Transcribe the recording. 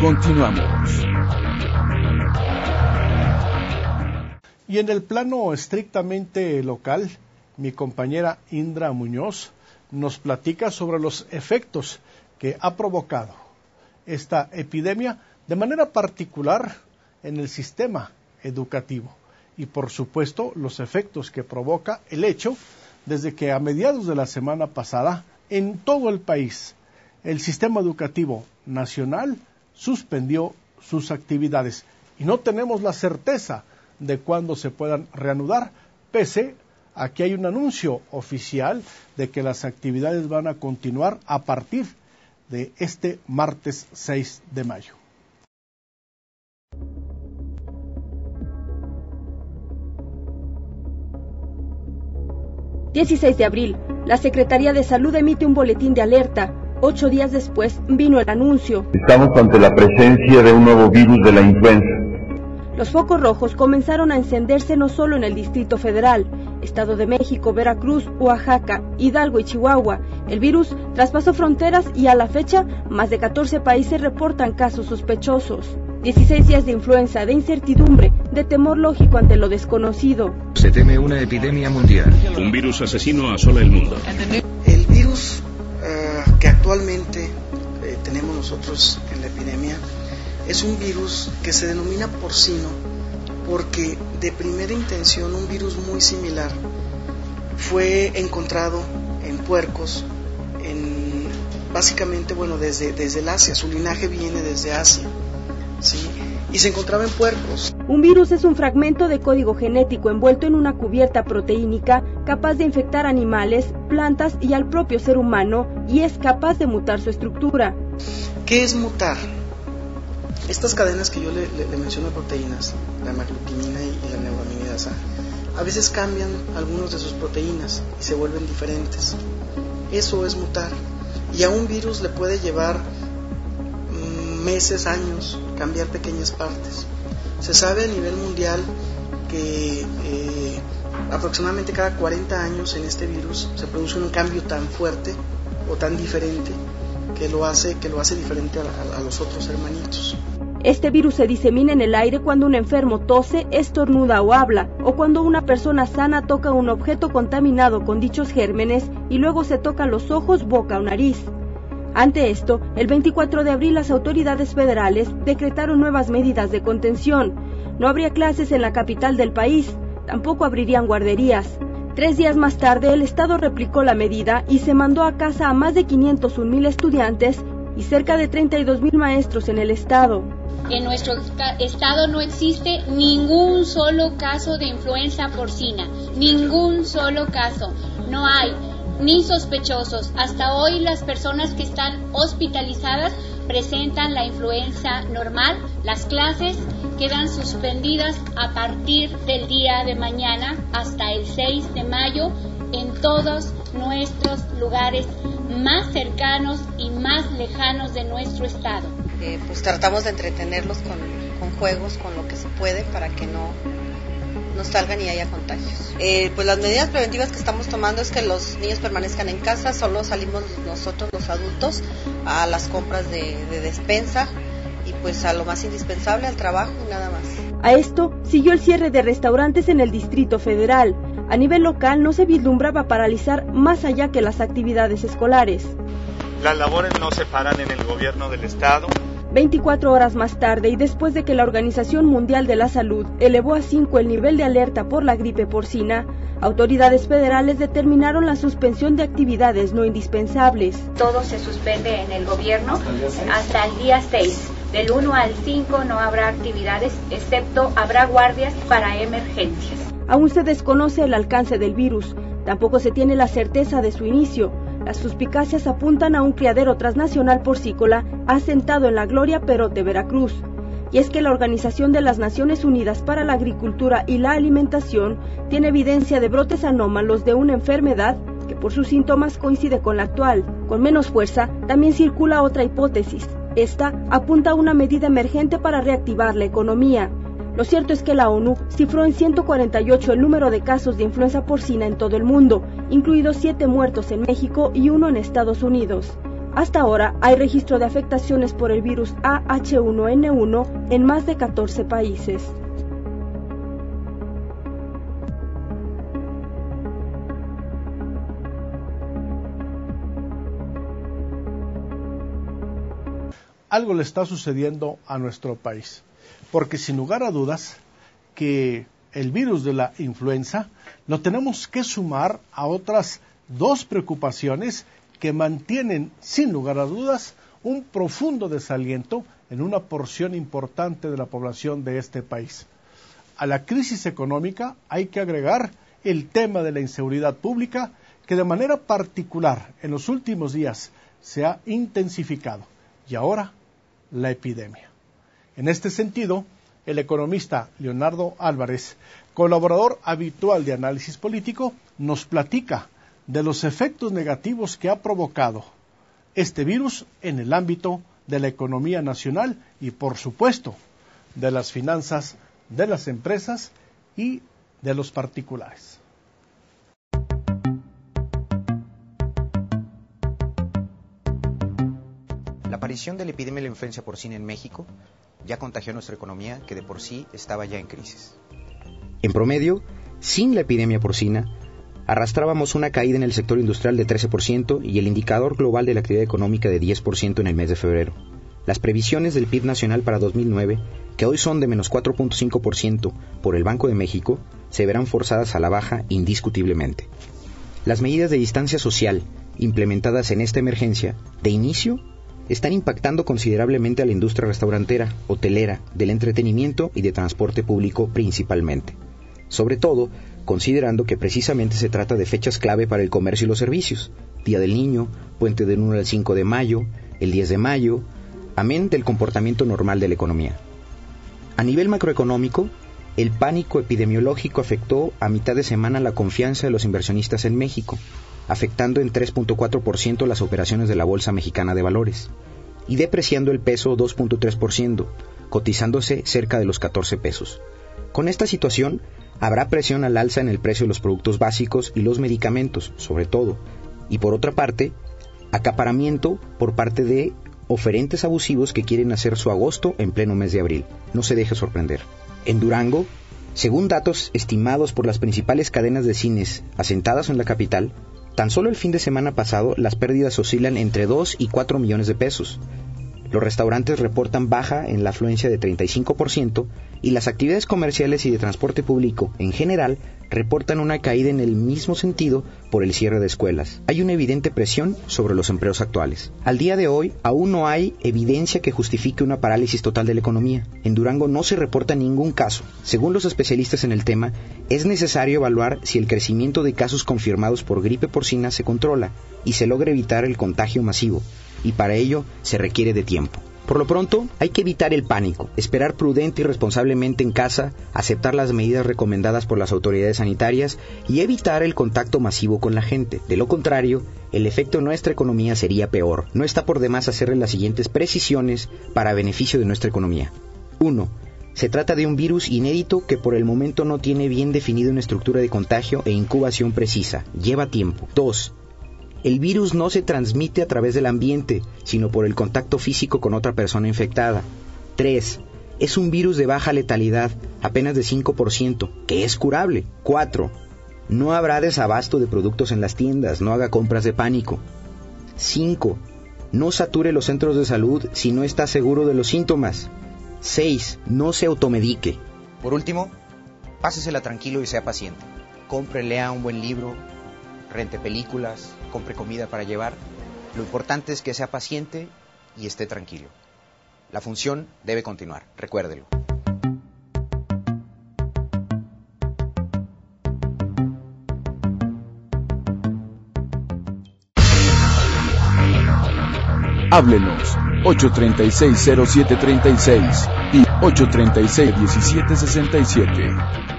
Continuamos. Y en el plano estrictamente local, mi compañera Indra Muñoz nos platica sobre los efectos que ha provocado esta epidemia, de manera particular en el sistema educativo, y por supuesto los efectos que provoca el hecho desde que a mediados de la semana pasada en todo el país el sistema educativo nacional suspendió sus actividades y no tenemos la certeza de cuándo se puedan reanudar, pese a que hay un anuncio oficial de que las actividades van a continuar a partir de este martes 6 de mayo. ...16 de abril, la Secretaría de Salud emite un boletín de alerta. 8 días después vino el anuncio. Estamos ante la presencia de un nuevo virus de la influenza. Los focos rojos comenzaron a encenderse no solo en el Distrito Federal, Estado de México, Veracruz, Oaxaca, Hidalgo y Chihuahua. El virus traspasó fronteras y a la fecha, más de 14 países reportan casos sospechosos. 16 días de influenza, de incertidumbre, de temor lógico ante lo desconocido. Se teme una epidemia mundial. Un virus asesino asola el mundo. El virus que actualmente tenemos nosotros en la epidemia es un virus que se denomina porcino porque de primera intención un virus muy similar fue encontrado en puercos, básicamente desde el Asia, su linaje viene desde Asia, ¿sí? Y se encontraba en puercos. Un virus es un fragmento de código genético envuelto en una cubierta proteínica capaz de infectar animales, plantas y al propio ser humano, y es capaz de mutar su estructura. ¿Qué es mutar? Estas cadenas que yo le menciono de proteínas, la hemaglutinina y la neuraminidasa, a veces cambian algunas de sus proteínas y se vuelven diferentes. Eso es mutar. Y a un virus le puede llevar meses, años, cambiar pequeñas partes. Se sabe a nivel mundial que aproximadamente cada 40 años en este virus se produce un cambio tan fuerte o tan diferente que lo hace diferente a los otros hermanitos. Este virus se disemina en el aire cuando un enfermo tose, estornuda o habla, o cuando una persona sana toca un objeto contaminado con dichos gérmenes y luego se toca los ojos, boca o nariz. Ante esto, el 24 de abril las autoridades federales decretaron nuevas medidas de contención. No habría clases en la capital del país, tampoco abrirían guarderías. 3 días más tarde, el Estado replicó la medida y se mandó a casa a más de 501,000 estudiantes y cerca de 32,000 maestros en el Estado. En nuestro estado no existe ningún solo caso de influenza porcina, ningún solo caso. No hay ni sospechosos. Hasta hoy las personas que están hospitalizadas presentan la influenza normal. Las clases quedan suspendidas a partir del día de mañana hasta el 6 de mayo en todos nuestros lugares más cercanos y más lejanos de nuestro estado. Pues tratamos de entretenerlos con juegos, con lo que se puede para que no salgan y haya contagios. Pues las medidas preventivas que estamos tomando es que los niños permanezcan en casa, solo salimos nosotros los adultos a las compras de despensa y pues a lo más indispensable, al trabajo y nada más. A esto siguió el cierre de restaurantes en el Distrito Federal. A nivel local no se vislumbraba paralizar más allá que las actividades escolares. Las labores no se paran en el gobierno del estado. 24 horas más tarde y después de que la Organización Mundial de la Salud elevó a 5 el nivel de alerta por la gripe porcina, autoridades federales determinaron la suspensión de actividades no indispensables. Todo se suspende en el gobierno hasta el día 6. Del 1 al 5 no habrá actividades, excepto habrá guardias para emergencias. Aún se desconoce el alcance del virus, tampoco se tiene la certeza de su inicio. Las suspicacias apuntan a un criadero transnacional porcícola asentado en la Gloria Perote, Veracruz. Y es que la Organización de las Naciones Unidas para la Agricultura y la Alimentación tiene evidencia de brotes anómalos de una enfermedad que por sus síntomas coincide con la actual. Con menos fuerza, también circula otra hipótesis. Esta apunta a una medida emergente para reactivar la economía. Lo cierto es que la ONU cifró en 148 el número de casos de influenza porcina en todo el mundo, incluidos 7 muertos en México y 1 en Estados Unidos. Hasta ahora hay registro de afectaciones por el virus AH1N1 en más de 14 países. Algo le está sucediendo a nuestro país, porque sin lugar a dudas que el virus de la influenza lo tenemos que sumar a otras dos preocupaciones que mantienen, sin lugar a dudas, un profundo desaliento en una porción importante de la población de este país. A la crisis económica hay que agregar el tema de la inseguridad pública, que de manera particular en los últimos días se ha intensificado, y ahora la epidemia. En este sentido, el economista Leonardo Álvarez, colaborador habitual de Análisis Político, nos platica de los efectos negativos que ha provocado este virus en el ámbito de la economía nacional y, por supuesto, de las finanzas de las empresas y de los particulares. La aparición de la epidemia de la influenza porcina en México ya contagió nuestra economía, que de por sí estaba ya en crisis. En promedio, sin la epidemia porcina, arrastrábamos una caída en el sector industrial de 13% y el indicador global de la actividad económica de 10% en el mes de febrero. Las previsiones del PIB nacional para 2009, que hoy son de menos 4.5% por el Banco de México, se verán forzadas a la baja indiscutiblemente. Las medidas de distancia social implementadas en esta emergencia, de inicio, están impactando considerablemente a la industria restaurantera, hotelera, del entretenimiento y de transporte público principalmente. Sobre todo, considerando que precisamente se trata de fechas clave para el comercio y los servicios: Día del Niño, Puente del 1 al 5 de mayo, el 10 de mayo, amén del comportamiento normal de la economía. A nivel macroeconómico, el pánico epidemiológico afectó a mitad de semana la confianza de los inversionistas en México, afectando en 3.4% las operaciones de la Bolsa Mexicana de Valores, y depreciando el peso 2.3%, cotizándose cerca de los 14 pesos. Con esta situación, habrá presión al alza en el precio de los productos básicos y los medicamentos, sobre todo, y por otra parte, acaparamiento por parte de oferentes abusivos que quieren hacer su agosto en pleno mes de abril. No se deje sorprender. En Durango, según datos estimados por las principales cadenas de cines asentadas en la capital, tan solo el fin de semana pasado las pérdidas oscilan entre 2 y 4 millones de pesos. Los restaurantes reportan baja en la afluencia de 35% y las actividades comerciales y de transporte público, en general, reportan una caída en el mismo sentido por el cierre de escuelas. Hay una evidente presión sobre los empleos actuales. Al día de hoy, aún no hay evidencia que justifique una parálisis total de la economía. En Durango no se reporta ningún caso. Según los especialistas en el tema, es necesario evaluar si el crecimiento de casos confirmados por gripe porcina se controla y se logra evitar el contagio masivo, y para ello se requiere de tiempo. Por lo pronto, hay que evitar el pánico, esperar prudente y responsablemente en casa, aceptar las medidas recomendadas por las autoridades sanitarias y evitar el contacto masivo con la gente. De lo contrario, el efecto en nuestra economía sería peor. No está por demás hacerle las siguientes precisiones para beneficio de nuestra economía. 1. Se trata de un virus inédito que por el momento no tiene bien definido una estructura de contagio e incubación precisa. Lleva tiempo. 2. El virus no se transmite a través del ambiente, sino por el contacto físico con otra persona infectada. 3. Es un virus de baja letalidad, apenas de 5%, que es curable. 4. No habrá desabasto de productos en las tiendas, no haga compras de pánico. 5. No sature los centros de salud si no está seguro de los síntomas. 6. No se automedique. Por último, pásesela tranquilo y sea paciente. Compre, lea un buen libro, rente películas, compre comida para llevar. Lo importante es que sea paciente y esté tranquilo. La función debe continuar, recuérdelo. Háblenos 836-0736 y 836-1767.